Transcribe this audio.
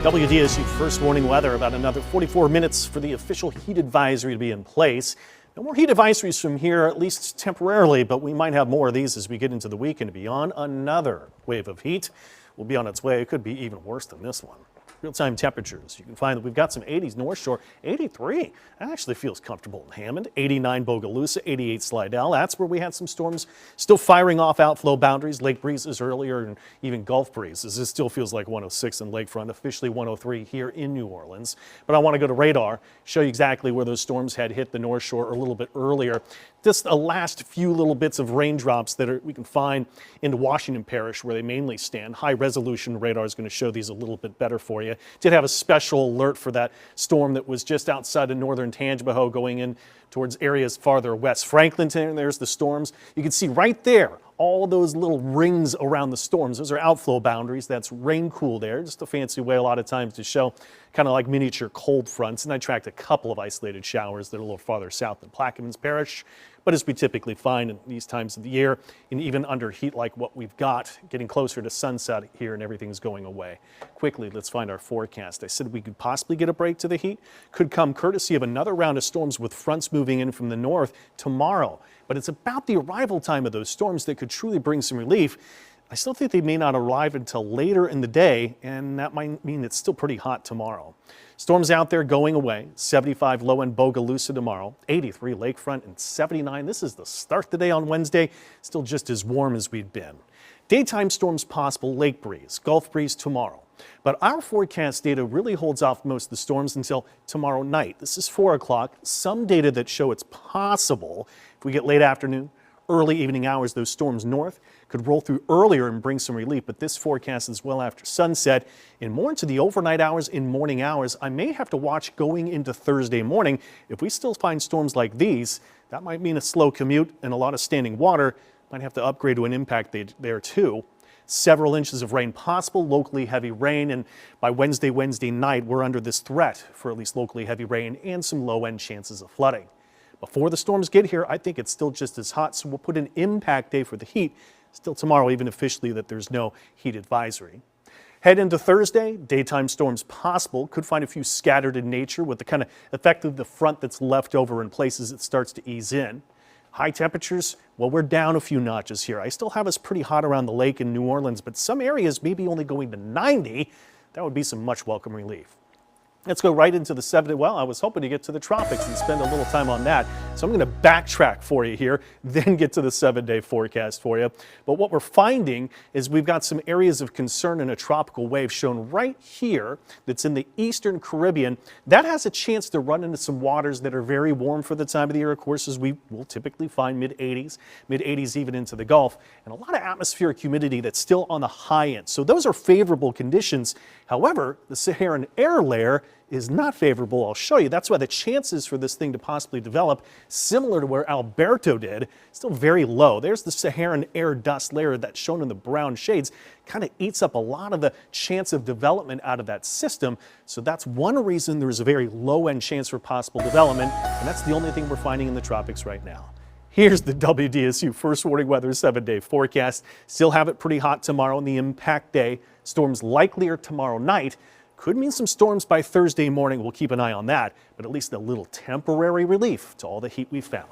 WDSU first warning weather, about another 44 minutes for the official heat advisory to be in place. No more heat advisories from here, at least temporarily, but we might have more of these as we get into the weekend and beyond. Another wave of heat will be on its way. It could be even worse than this one. Real-time temperatures. You can find that we've got some 80s North Shore, 83. That actually feels comfortable in Hammond. 89 Bogalusa, 88 Slidell. That's where we had some storms still firing off outflow boundaries, lake breezes earlier, and even Gulf breezes. This still feels like 106 in Lakefront, officially 103 here in New Orleans. But I want to go to radar, show you exactly where those storms had hit the North Shore a little bit earlier. Just the last few little bits of raindrops that we can find into Washington Parish where they mainly stand. High resolution radar is going to show these a little bit better for you. Did have a special alert for that storm that was just outside of northern Tangipahoa going in towards areas farther west. Franklinton, there's the storms. You can see right there all those little rings around the storms. Those are outflow boundaries. That's rain cool there. Just a fancy way a lot of times to show kind of like miniature cold fronts. And I tracked a couple of isolated showers that are a little farther south than Plaquemines Parish. But as we typically find in these times of the year, and even under heat like what we've got, getting closer to sunset here and everything's going away. Quickly, let's find our forecast. I said we could possibly get a break to the heat. Could come courtesy of another round of storms with fronts moving in from the north tomorrow. But it's about the arrival time of those storms that could truly bring some relief. I still think they may not arrive until later in the day, and that might mean it's still pretty hot tomorrow. Storms out there going away. 75 low-end Bogalusa tomorrow, 83 Lakefront, and 79. This is the start of the day on Wednesday. Still just as warm as we've been. Daytime storms possible, lake breeze, Gulf breeze tomorrow. But our forecast data really holds off most of the storms until tomorrow night. This is 4 o'clock. Some data that show it's possible if we get late afternoon, early evening hours, those storms north could roll through earlier and bring some relief, but this forecast is well after sunset and more into the overnight hours and morning hours. I may have to watch going into Thursday morning. If we still find storms like these, that might mean a slow commute and a lot of standing water. Might have to upgrade to an impact there too. Several inches of rain possible, locally heavy rain, and by Wednesday night, we're under this threat for at least locally heavy rain and some low-end chances of flooding. Before the storms get here, I think it's still just as hot, so we'll put an impact day for the heat. Still tomorrow, even officially, that there's no heat advisory. Head into Thursday, daytime storms possible. Could find a few scattered in nature with the kind of effect of the front that's left over in places it starts to ease in. High temperatures, well, we're down a few notches here. I still have us pretty hot around the lake in New Orleans, but some areas may be only going to 90. That would be some much welcome relief. Let's go right into the 70. Well, I was hoping to get to the tropics and spend a little time on that. So I'm going to backtrack for you here, then get to the 7-day forecast for you. But what we're finding is we've got some areas of concern in a tropical wave shown right here that's in the eastern Caribbean. That has a chance to run into some waters that are very warm for the time of the year, of course, as we will typically find mid-80s even into the Gulf, and a lot of atmospheric humidity that's still on the high end. So those are favorable conditions. However, the Saharan air layer is not favorable. I'll show you. That's why the chances for this thing to possibly develop, similar to where Alberto did, still very low. There's the Saharan air dust layer that's shown in the brown shades, kind of eats up a lot of the chance of development out of that system. So that's one reason there's a very low end chance for possible development, and that's the only thing we're finding in the tropics right now. Here's the WDSU first warning weather 7-day forecast. Still have it pretty hot tomorrow on the impact day. Storms likelier tomorrow night. Could mean some storms by Thursday morning. We'll keep an eye on that, but at least a little temporary relief to all the heat we found.